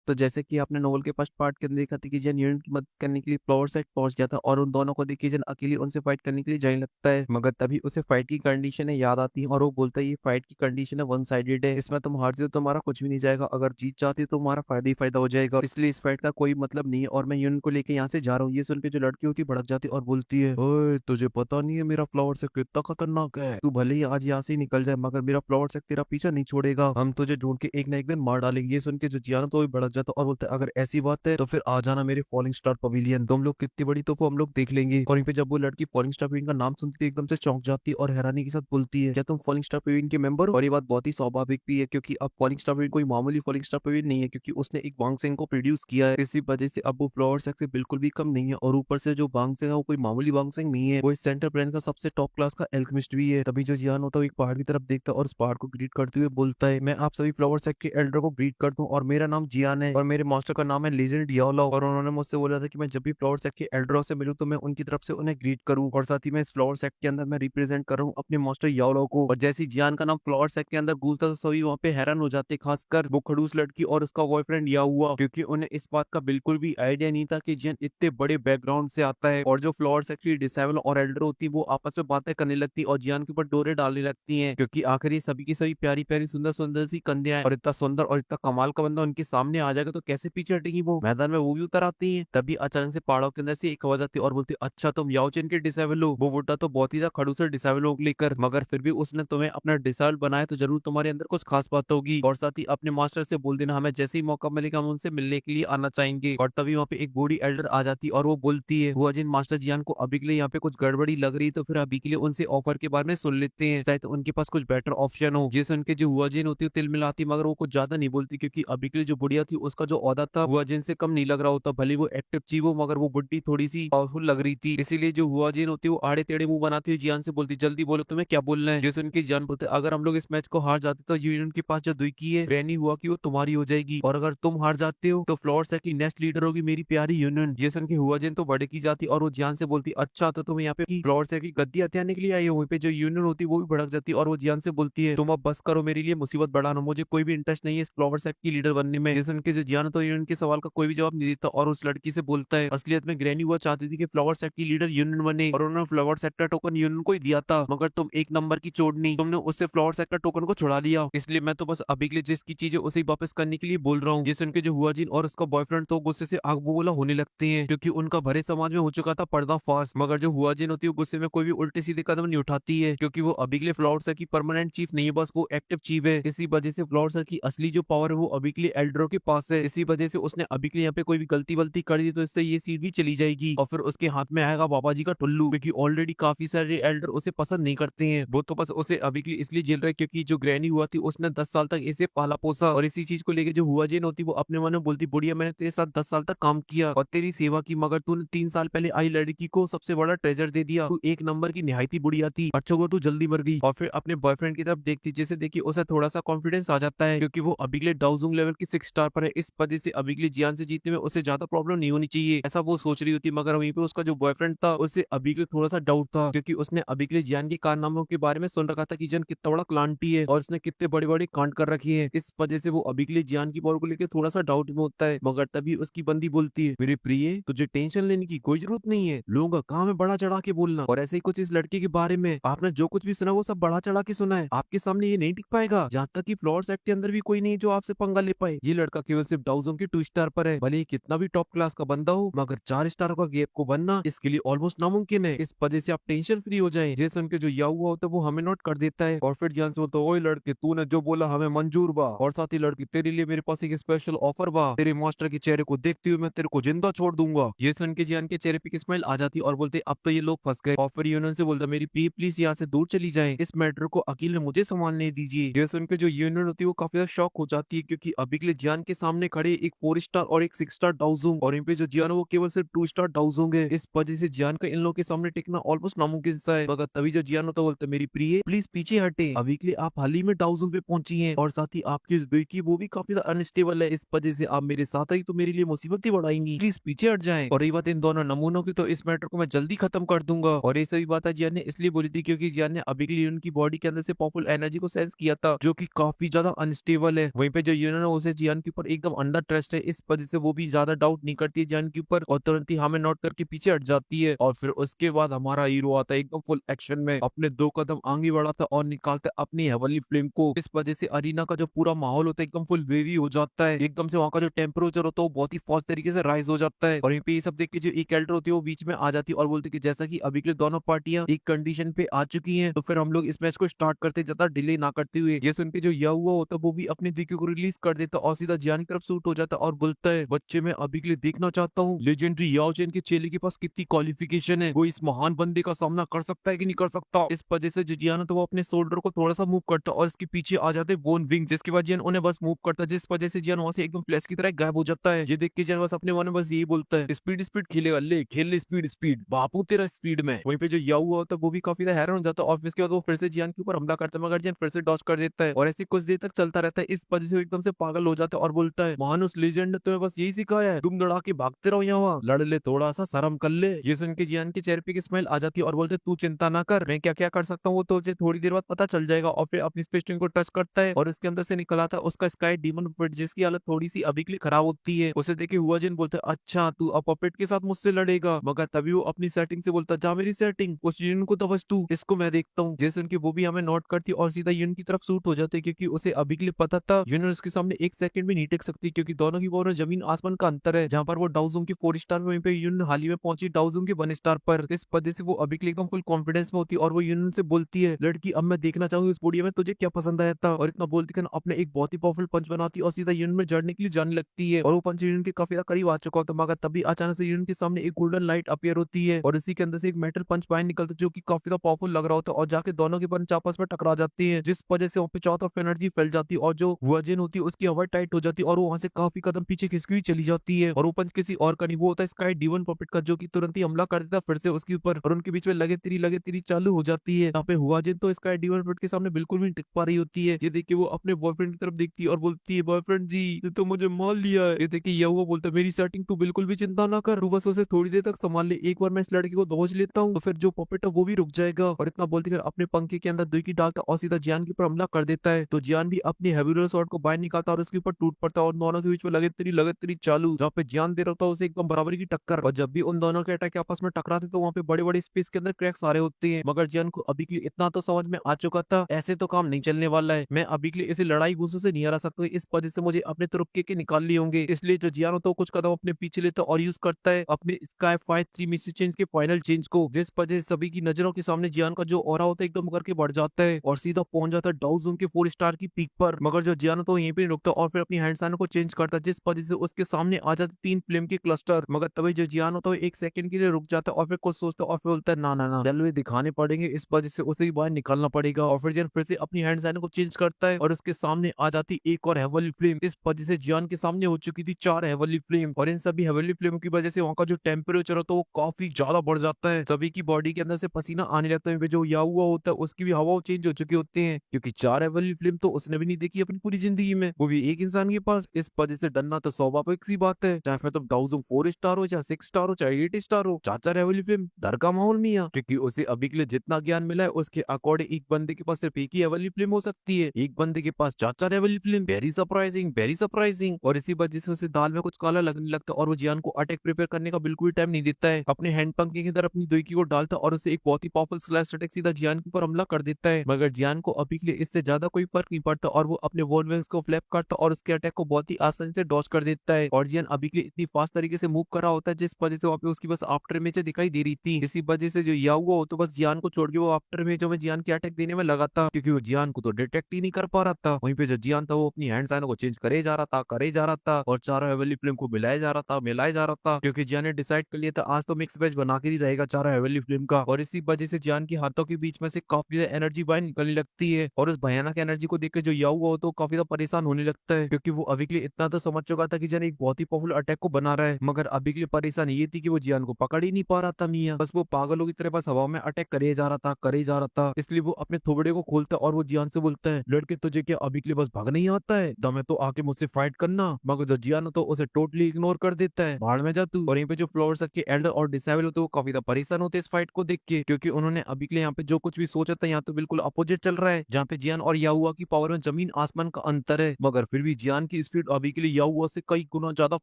तो जैसे कि आपने नोवेल के फर्स्ट पार्ट के अंदर देखा था कि जियान यूनियन की मदद करने के लिए फ्लावर साइड पहुंच गया था और उन दोनों को देखिए जियान अकेले उनसे फाइट करने के लिए जाने लगता है, मगर तभी उसे फाइट की कंडीशन है याद आती है और वो बोलता है ये फाइट की कंडीशन है वन साइडेड है, इसमें तुम हारते हो तो तुम्हारा कुछ भी नहीं जाएगा, अगर जीत जाती हो तो तुम्हारा फायदा ही फायदा हो जाएगा, इसलिए इस फाइट का कोई मतलब नहीं है और मैं यूनियन को लेके यहाँ से जा रहा हूँ। ये सुन के जो लड़की होती है भड़क जाती है और बोलती है, ओए तुझे पता नहीं है मेरा फ्लावर से कितना खतरनाक है, तू भले ही आज यहाँ से ही निकल जाए मगर मेरा फ्लावर से तेरा पीछा नहीं छोड़ेगा, हम तुझे ढूंढ के एक ना एक दिन मार डालेंगे। ये सुन के जो जियान तो भी भड़क जाता और बोलता है अगर ऐसी बात है तो फिर आ जाना मेरे फॉलिंग स्टार पवेलियन, तुम लोग कितनी बड़ी तो हम लोग देख लेंगे। और यहीं पे जब वो लड़की फॉलिंग स्टार पवेलियन का नाम सुनती है एकदम से चौंक जाती है और हैरानी के साथ बोलती है क्या तुम फॉलिंग स्टार पवेलियन के मेंबर हो? और ये बात बहुत ही स्वाभाविक भी है क्योंकि अब फॉलिंग स्टार पवेलियन कोई मामूली फॉलिंग स्टार पवेलियन नहीं है क्योंकि उसने एक वांगसेंग को प्रोड्यूस किया है, इसी वजह से अब वो फ्लावर सेक्स से बिल्कुल भी कम नहीं है और ऊपर से जो वांगसेंग है वो कोई मामूली वांगसेंग नहीं है, वो इस सेंटर प्लान का सबसे टॉप क्लास का एल्केमिस्ट भी है। तभी जो जियान होता है वो एक पहाड़ की तरफ देखता है और उस पहाड़ को ग्रीट करते हुए बोलता है मैं आप सभी फ्लावर सेक्ट के एल्डर को ग्रीट करता हूँ और मेरा नाम जियान है और मेरे मास्टर का नाम है लीजेंड याओलाओ, और उन्होंने मुझसे बोला था कि मैं जब भी फ्लावर सेक्ट के एल्डरों से मिलूं तो मैं उनकी तरफ से उन्हें ग्रीट करूं और साथ ही मैं इस फ्लावर सेक्ट के अंदर मैं रिप्रेजेंट कर रहा हूँ अपने मास्टर याओलाओ को। और जैसे ही जियान का नाम फ्लावर सेक्ट के अंदर गूंजता तो सभी वहाँ पे हैरान हो जाते, खासकर वो खड़ूस लड़की और उसका बॉयफ्रेंड या हुआ, क्योंकि उन्हें इस बात का बिल्कुल भी आइडिया नहीं था कि जियान इतने बड़े बैकग्राउंड से आता है। और जो फ्लावर सेक्ट की डिसेबल और एल्डर होती है वो आपस में बातें करने लगती और जियान के ऊपर डोरे डालने लगती हैं, क्योंकि आखिर ये सभी की सभी प्यारी प्यारी सुंदर सुंदर सी कंधियां हैं और इतना सुंदर और इतना कमाल का बंदा उनके सामने आ जाएगा तो कैसे पीछे हटेगी वो, मैदान में वो भी उतर आती है। तभी अचानक से पहाड़ों के अंदर से एक आवाज आती है और बोलती अच्छा तुम याओचेन के डिसेबल हो। वो बुड्ढा तो बहुत ही ज्यादा खड़ूस है डिसेबल लोग लेकर, मगर फिर भी उसने तुम्हें अपना डिसेबल बनाया तो जरूर तुम्हारे अंदर कुछ खास बात होगी, और साथ ही अपने मास्टर से बोल देना हमें जैसे ही मौका मिलेगा हम उनसे मिलने के लिए आना चाहेंगे। और तभी वहाँ पे एक बूढ़ी एल्डर आ जाती और वो बोलती है हुआ जिन मास्टर जियान को अभी के लिए यहाँ पे कुछ गड़बड़ी लग रही तो फिर अभी के लिए उनसे ऑफर के बारे में सुन लेते हैं, शायद उनके पास कुछ बेटर ऑप्शन हो। ये सुन के जो हुआ जिन होती है तिल मिलाती मगर वो कुछ ज्यादा नहीं बोलती क्योंकि अभी के लिए जो बुढ़िया थी उसका जो औदा था हुआ जिन से कम नहीं लग रहा होता, भले वो एक्टिव चीज हो मगर वो बुढ़ी थोड़ी सी पावरफुल लग रही थी, इसीलिए जो हुआ जिन होती है वो आड़े टेढ़े मुंह बनाती है जियान से बोलती जल्दी बोलो तुम्हें क्या बोलना है। ये सुन के जियान बोलते अगर हम लोग इस मैच को हार जाते तो यूनियन के पास जो दुई है रैनी हुआ की वो तुम्हारी हो जाएगी, और अगर तुम हार जाते हो तो फ्लोर से की नेक्स्ट लीडर होगी मेरी प्यारी यूनियन। ये सुन के हुआ जिन तो बड़े की जाती और वो जियान से बोलती अच्छा तो तुम यहाँ पे फ्लोर से की गद्दी हथियाने के लिए आई हो। वहीं पे जो यूनियन होती है वो भी भड़क जाती है और वो जियान से बोलती है तुम अब बस करो मेरे लिए मुसीबत बढ़ाना, मुझे कोई भी इंटरेस्ट नहीं है इस फ्लावर सेट की लीडर बनने में। ये सुन के जो जियान तो यूनियन के सवाल का कोई भी जवाब नहीं देता और उस लड़की से बोलता है असलियत में ग्रैनी हुआ चाहती थी कि फ्लावर सेट की लीडर यूनियन बने और उन्होंने फ्लावर सेट का टोकन यूनियन को ही दिया था, मगर तुम एक नंबर की चोड़नी तुमने उससे फ्लावर सेट का टोकन को छुड़ा लिया, इसलिए मैं तो बस अभी के लिए जिसकी चीज है उसे ही वापस करने के लिए बोल रहा हूँ। ये सुन के जो हुआ जिन और उसका बॉयफ्रेंड तो गुस्से से आग बबूला होने लगते हैं क्योंकि उनका भरे समाज में हो चुका था पर्दाफाश, मगर जो हुआ जिन होती है गुस्से में कोई भी उल्टे सीधे कदम नहीं उठाती है क्योंकि वो अभी के लिए फ्लावर सेट की परमानेंट चीफ नहीं है, बस वो एक्टिव चीफ है। इसी वजह से फ्लावर सेट की असली जो पावर है वो अभी के लिए एल्डरो के पास है, इसी वजह से उसने अभी के लिए यहाँ पे कोई भी गलती वलती कर दी तो इससे ये सीट भी चली जाएगी और फिर उसके हाथ में आएगा बाबा जी का टुल्लू, क्योंकि ऑलरेडी काफी सारे एल्डर उसे पसंद नहीं करते हैं, वो तो बस उसे अभी के लिए इसलिए जेल रहे क्योंकि जो ग्रैनी हुआ थी उसने 10 साल तक इसे पाला पोसा, और इसी चीज को लेकर जो हुआ जेन होती वो अपने मन में बोलती बुढ़िया मैंने तेरे साथ 10 साल तक काम किया और तेरी सेवा की मगर तूने 3 साल पहले आई लड़की को सबसे बड़ा ट्रेजर दे दिया, तू एक नंबर की निहायती बुढ़िया थी, अच्छा हुआ तू जल्दी मर गई। और फिर अपने बॉयफ्रेंड की तरफ देखती जैसे देखी उसे थोड़ा सा कॉन्फिडेंस आ जाता है क्योंकि वो अभी के लिए डाउजुंग लेवल की 6 स्टार पर है, इस वजह से अभी के लिए जियान से जीतने में उसे ज्यादा प्रॉब्लम नहीं होनी चाहिए ऐसा वो सोच रही होती, मगर वहीं पे उसका जो बॉयफ्रेंड था उसे अभी के लिए थोड़ा सा डाउट था क्योंकि उसने अभी के लिए जियान के कारनामों के बारे में सुन रखा था कि जियान कितना बड़ा क्लांटी है और उसने कितने बड़े बड़े कांड कर रखी है, इस वजह से वो अभी के लिए जियान की पावर को लेकर थोड़ा सा डाउट में होता है। मगर तभी उसकी बंदी बोलती है मेरे प्रिय तुझे टेंशन लेने की कोई जरूरत नहीं है, लोगों का काम है बड़ा चढ़ा के बोलना, और ऐसे ही कुछ इस लड़की के बारे में आपने जो कुछ भी सुना वो सब बड़ा चढ़ा के सुना है, आपके सामने ये नहीं टिक पाएगा, यहाँ तक कि फ्लोर सेट के अंदर भी कोई नहीं जो आपसे पंगा ले पाए। ये लड़का केवल सिर्फ डाउजों के 2 स्टार पर है, भले ही कितना भी टॉप क्लास का बंदा हो मगर 4 स्टार का गैप को बनना इसके लिए ऑलमोस्ट नामुमकिन है, इस वजह से आप टेंशन फ्री हो जाए। जैसे उनके जो या हुआ होता है वो हमें नोट कर देता है और फिर ध्यान से बोलता ओए लड़के तूने जो बोला हमें मंजूर बा, और साथ ही लड़की तेरे लिए मेरे पास एक स्पेशल ऑफर बा, तेरे मास्टर के चेहरे को देखते हुए मैं तेरे को जिंदा छोड़ दूंगा। ये सुन के जियान के चेहरे पे की स्माइल आ जाती और बोलते अब तो ये लोग फंस गए, और फिर यूनियन से बोलता मेरी प्रिय प्लीज यहाँ से दूर चली जाए, इस मैटर को अकेले मुझे संभालने दीजिए। ये सुन के जो यूनियन होती है वो काफी ज्यादा शॉक हो जाती है क्योंकि अभी के लिए जियान के सामने खड़े एक 4 स्टार और एक 6 स्टार डाउजोंग, और इन पे जो जियान है वो केवल सिर्फ 2 स्टार डाउजोंग है, इस वजह से जियान का इन लोगों के सामने टिकना ऑलमोस्ट नामुमकिन सा है। मगर तभी जो जियान होता है बोलता मेरी प्रिय प्लीज पीछे हटे, अभी के लिए आप हाल ही में डाउजोंग पे पहुंची हैं और साथ ही आपकी जो की वो भी काफी ज्यादा अनस्टेबल है, इस वजह से आप मेरे साथ आई तो मेरे लिए मुसीबत ही बढ़ाएंगी, प्लीज पीछे हट जाएं। और रही बात इन दोनों नमूनों की तो इस मैटर को मैं जल्दी खत्म कर दूंगा, और ये सभी बात जियान ने इसलिए बोली थी क्योंकि जियान ने अभी के लिए उनकी बॉडी के अंदर से पॉपुलर एनर्जी को सेंस किया था जो कि काफी ज्यादा अनस्टेबल है। वहीं पे जो यूनियन है उसे जियान के ऊपर एकदम अंडर ट्रस्ट है, इस वजह से वो भी ज्यादा डाउट नहीं करती है जियान के ऊपर और तुरंत ही हमें नोट करके पीछे हट जाती है। और फिर उसके बाद हमारा हीरो आता है एकदम फुल एक्शन में, अपने 2 कदम आगे बढ़ाता है और निकालता है अपनी हेवनली फ्लेम को। इस वजह से अरीना का जो पूरा माहौल होता है एकदम फुल वेवी हो जाता है, एकदम से वहाँ का जो टेम्परेचर होता है वो बहुत ही फास्ट तरीके से राइज हो जाता है। और यहीं पे ये सब देख के जो एक एल्डर होती है वो बीच में आ जाती है और बोलती है कि जैसा कि अभी के लिए दोनों पार्टियां एक कंडीशन पे आ चुकी हैं, तो फिर हम लोग इस मैच को स्टार्ट करते ज्यादा डिले ना करते हुए। ये सुन के जो या हुआ होता है वो भी अपनी दिक्कत को रिलीज कर देता और सीधा जियान की तरफ सूट हो जाता और बोलता है, बच्चे मैं अभी के लिए देखना चाहता हूँ लेजेंडरी याओ चेन के चेले के पास कितनी क्वालिफिकेशन है, वो इस महान बंदे का सामना कर सकता है कि नहीं कर सकता। इस वजह से जो जियान है तो वो अपने शोल्डर को थोड़ा सा मूव करता और इसके पीछे आ जाते बोन विंग, जिसके बाद जियान उन्हें बस मूव करता, जिस वजह से जियान वहां से एकदम फ्लैश की तरह गायब हो जाता है। ये देख के जियान बस अपने मन में बस यही बोलता है, स्पीड स्पीड खेलेगा, ले खेल ले स्पीड स्पीड, बापू तेरा स्पीड में। वहीं पे जो याओ हुआ होता है वो भी काफी ज्यादा हैरान हो जाता है और इसके बाद वो फिर से जियान के ऊपर हमला करता है, मगर जियान फिर से डॉज कर देता है और ऐसे कुछ देर तक चलता रहता है। इस वजह से वो एकदम से पागल हो जाता है और बोलता है, मानुस लेजेंड ने तुम्हें बस यही सिखाया है, तुम लड़ा के भागते रहो यहाँ, लड़ ले, थोड़ा सा शर्म कर ले। ये सुन के जियान के चेहरे पे की स्माइल आ जाती है और बोलते तू चिंता ना कर, मैं क्या क्या कर सकता हूँ वो तो थोड़ी देर बाद पता चल जाएगा। और फिर अपनी स्पेस स्टेशन को टच करता है और उसके अंदर से निकल आता है उसका स्काई डीमन पपेट, जिसकी हालत थोड़ी सी अभी के लिए खराब होती है। उसे देखे हुआ जिन बोलता है, अच्छा तू अब पपेट के साथ मुझसे लड़ेगा, मगर तभी वो अपनी सेटिंग से बोलता, जा मेरी सेटिंग, उस यूनियन को तो बस तू, इसको मैं देखता हूँ। जैसे उनकी वो भी हमें नोट करती और सीधा यूनियन की तरफ सूट हो जाते, क्योंकि उसे अभी के लिए पता था यूनियन उसके सामने एक सेकंड भी नहीं टिक सकती, क्योंकि दोनों की वो जमीन आसमान का अंतर है। जहाँ पर वो डाउजोंग की 4 स्टार में, वहीं पे यूनियन हाल ही में पहुंची डाउजोंग के 1 स्टार पर। इस वजह से वो अभी के लिए एकदम फुल कॉन्फिडेंस में होती है और वो यूनियन से बोलती है, लड़की अब मैं देखना चाहूंगी उस बॉडी में तुझे क्या पसंद आया था। और इतना बोलती है अपने एक बहुत ही पावरफुल पंच बनाती है और सीधा यूनियन में जड़ने के लिए जाने लगती है। और वो पंच यूनियन के काफी ज्यादा करीब आ चुका होता है, मगर तभी अचानक से यूनियन के सामने एक गोल्डन लाइट अपीयर होती है और इसी के अंदर से एक मेटल पंच बाहर निकलता है जो कि काफी ज्यादा पावरफुल लग रहा होता है और जाके दोनों के पंच आपस में टकरा जाती है, जिस वजह से वहाँ पे चारों तरफ एनर्जी फैल जाती है और जो वजन होती है उसकी हवा टाइट हो जाती है और वो वहां से काफी कदम पीछे खिसकी हुई चली जाती है। और वो पंच किसी और का नहीं, वो होता है स्काई डीवन पपेट का, जो कि तुरंत ही हमला कर देता है फिर से उसके ऊपर और उनके बीच में लगे तेरी चालू हो जाती है। यहाँ पे हुआजिन तो स्काई डीवन पपेट के सामने बिल्कुल भी नहीं टिक पा रही होती है। ये देख के वो अपने बॉयफ्रेंड की तरफ देखती है और बोलती है, बॉयफ्रेंड जी तू तो मुझे मान लिया है। ये देखिए यह हुआ बोलता है, मेरी सेटिंग तू बिल्कुल भी चिंता ना कर, तू बस उसे थोड़ी देर तक संभाल ले, एक बार मैं इस लड़के को दबोच लेता हूँ तो फिर जो पपेट है वो भी रुक जाएगा। और इतना बोलते कर अपने पंखे के अंदर दुई डालता और सीधा जियान के ऊपर हमला कर देता है। तो जियान भी अपनी हेवी शॉट को बाहर निकालता और उसके ऊपर टूट पड़ता है और दोनों के बीच में लगे तेरी चालू, जहाँ पे जियान दे रहा था उसे एकदम बराबरी की टक्कर। और जब भी उन दोनों के अटैक आपस में टकराते तो वहाँ पे बड़े बड़े स्पेस के अंदर क्रैक्स आ रहे होते हैं, मगर जियान को अभी के लिए इतना तो समझ में आ चुका था ऐसे तो काम नहीं चलने वाला है, मैं अभी के लिए इसे लड़ाई गुस्सों से नहीं हरा सकता, इस वजह से मुझे अपने तरफ के निकाल लिए होंगे। इसलिए जो जियान होता है कुछ कदम अपने पीछे लेता और यूज करता है अपने स्काई 5-3 मिसी चेंज के फाइनल चेंज को, जिस वजह से सभी की नजरों के सामने जियान का जो ऑरा होता है एकदम करके बढ़ जाता है और सीधा पहुंच जाता है डाउ जोन के 4 स्टार की पीक पर। मगर जो जियान तो यहीं पे नहीं रुकता और फिर अपनी हैंड साइन को चेंज करता है, जिस वजह से उसके सामने आ जाते 3 फ्लेम के क्लस्टर। मगर तभी जो जियान होता है एक सेकंड के लिए रुक जाता है और फिर कुछ सोचता है और फिर बोलता है, ना ना ना रेलवे दिखाने पड़ेंगे, इस वजह से उसे भी बाहर निकालना पड़ेगा। और फिर जियान फिर से अपनी हैंड साइन को चेंज करता है और उसके सामने आ जाती एक और हेवनली फ्लेम। इस वजह से जियान के सामने हो चुकी थी 4 हेवनली फ्लेम और इन सभी हेवनली फ्लेम की वजह से वहाँ का जो टेम्परेचर होता है वो काफी ज्यादा बढ़ जाता है, सभी की बॉडी के अंदर से पसीना आने लगता है। जो या हुआ होता है उसकी भी हवा चेंज हो चुकी होती है, क्योंकि 4 हेवनली फ्लेम तो उसने भी नहीं देखी अपनी पूरी जिंदगी में, वो भी एक इंसान के पास। इस वजह से डरना तो स्वाभाविक सी बात है, चाहे फिर तुम डाउजोंग 4 स्टार हो, चाहे 6 स्टार हो, चाहे 8 स्टार हो, 4 हेवनली फ्लेम डर का माहौल मिया, क्योंकि उसे अभी के लिए जितना ज्ञान मिला है उसके अकॉर्डिंग एक बंदे के पास सिर्फ एक ही हेवनली फ्लेम हो सकती है, एक बंदे के पास 4 heavenly flame. Very surprising, very surprising. और इसी वजह से उसे दाल में कुछ काला लगने लगता है और वो जियान को अटैक प्रिपेयर करने का बिल्कुल टाइम नहीं देता है, अपने हैंड पंखे के अंदर अपनी दुई को डालता और उसे एक बहुत ही पावरफुल स्लैश अटैक सीधा जियान के ऊपर हमला कर देता है। मगर जियान को अभी के लिए इससे ज्यादा कोई फर्क नहीं पड़ता और वो अपने वॉल विंग्स को फ्लैप करता और उसके अटैक को बहुत ही आसानी से डॉज कर देता है। और जियान अभी के लिए इतनी फास्ट तरीके से मूव कर रहा होता है जिस वजह से वहाँ पे उसकी बस आफ्टर इमेज दिखाई दे रही थी। इसी वजह से जो या हुआ तो बस जियान को छोड़ के वो आफ्टर इमेज में जियान के अटैक देने में लगा था, क्योंकि वो जियान को तो डिटेक्ट ही नहीं कर पा रहा था। वहीं पे जो जियान था वो अपनी हैंड साइन को चेंज करे जा रहा था और चारों हेवनली फ्लेम को मिलाया जा रहा था, क्योंकि जियान ने डिसाइड कर लिया था आज तो मिक्स मैच बना के ही रहेगा चारों हेवनली फ्लेम का। और इसी वजह से जियान के हाथों के बीच में से काफी ज्यादा एनर्जी बाहर निकलने लगती है और उस भयानक एनर्जी को देखकर जो या हुआ तो काफी ज्यादा परेशान होने लगता है, क्योंकि वो अभी के लिए इतना तो समझ चुका था कि जियान एक बहुत ही पावरफुल अटैक को बना रहा है, मगर अभी के लिए परेशानी ये थी कि वो जियान को पकड़ ही नहीं पा रहा था मियां, बस वो पागलों की तरह बस हवा में अटैक करे जा रहा था। इसलिए वो अपने थोबड़े को खोलता और वो जियान से बोलता है, लड़के तुझे क्या अभी के लिए बस भाग नहीं आता है, दमे तो आके मुझसे फाइट करना। मगर जो जियान तो उसे टोटली इग्नोर कर देता है, भाड़ में जा तू। और यहीं पे जो फ्लोर के एल्डर और डिसेबल होते वो काफी परेशान होते इस फाइट को देख के, क्योंकि उन्होंने अभी के लिए यहाँ पे जो कुछ भी सोचा था यहाँ तो बिल्कुल अपोजिट चल रहा है, जहाँ पे जियान और याहुआ की पावर में जमीन आसमान का अंतर है। मगर फिर भी जियान की स्पीड अभी के लिए याहुआ से कई गुना ज्यादा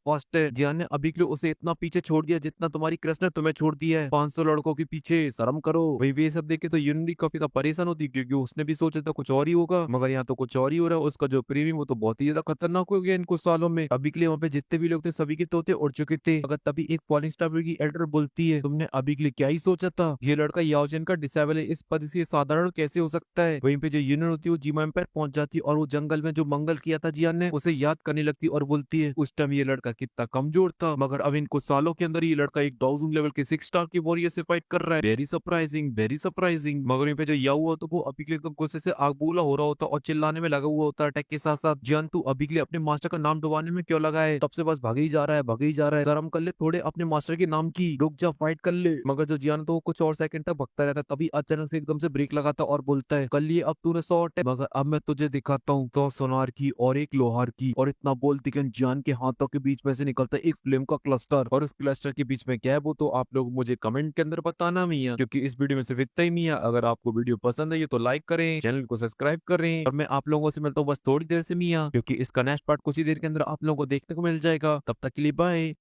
फास्ट है। जियान ने अभी के लिए उसे इतना पीछे छोड़ दिया जितना तुम्हारी क्रश ने तुम्हें छोड़ दिया है 500 लड़कों के पीछे, शर्म करो। वही भी ये सब देखे तो यून भी काफी परेशान होती क्योंकि उसने भी सोचा था कुछ और ही होगा, मगर यहाँ तो कुछ और ही हो रहा है। उसका जो प्रेमी वो तो बहुत ही ज्यादा खतरनाक हो गया इन कुछ सालों में। अभी के लिए वहाँ पे जितने भी लोग थे सभी के तोते उड़ चुके थे। अगर तभी एक फॉलिंग स्टार की एल्डर बोलती है, तुमने अभी के लिए क्या ही सोचा था, ये लड़का याओजन का डिसेबल है, इस पद से साधारण कैसे हो सकता है। वहीं पे जो यूनियन होती है वो जीमा एम्पायर पहुंच जाती है और वो जंगल में जो मंगल किया था जियान ने उसे याद करने लगती और बोलती है उस टाइम ये लड़का कितना कमजोर था, मगर अब इन कुछ सालों के अंदर ये लड़का एक 1000 लेवल के 6 स्टार के वॉरियर से फाइट कर रहा है। Very surprising, very surprising. मगर वहीं पे जो याओ होता वो अभी के लिए एकदम गुस्से से आग बबूला हो रहा होता और चिल्लाने में लगा हुआ होता अटैक के साथ साथ, जियान तू अभी के लिए अपने मास्टर का नाम डुबाने में क्यों लगा है, तब से बस भागे ही जा रहा है, भागे ही जा रहा है। शर्म कर ले थोड़े अपने मास्टर के नाम की, रुक जा फाइट कर ले। मगर जो जियान तो कुछ और सेकंड तक भगता रहता तभी अचानक से एकदम से ब्रेक लगाता और बोलता है कर लिए अब तूने 100 अटैक, मगर अब मैं तुझे दिखाता हूँ 100 सोनार की और एक लोहार की। और इतना बोलती कि जियान के हाथों के बीच में से निकलता है एक फ्लेम का क्लस्टर, और उस क्लस्टर के बीच में क्या है वो तो आप लोग मुझे कमेंट के अंदर बताना मियां, क्योंकि इस वीडियो में सिर्फ इतना ही मियां। अगर आपको वीडियो पसंद है तो लाइक करें, चैनल को सब्सक्राइब करें, और मैं आप लोगों से मिलता हूँ बस थोड़ी देर से मियां, क्योंकि इसका नेक्स्ट पार्ट कुछ ही देर के अंदर आप लोगों को देखने को मिल जाएगा। तब तक के लिए बाय।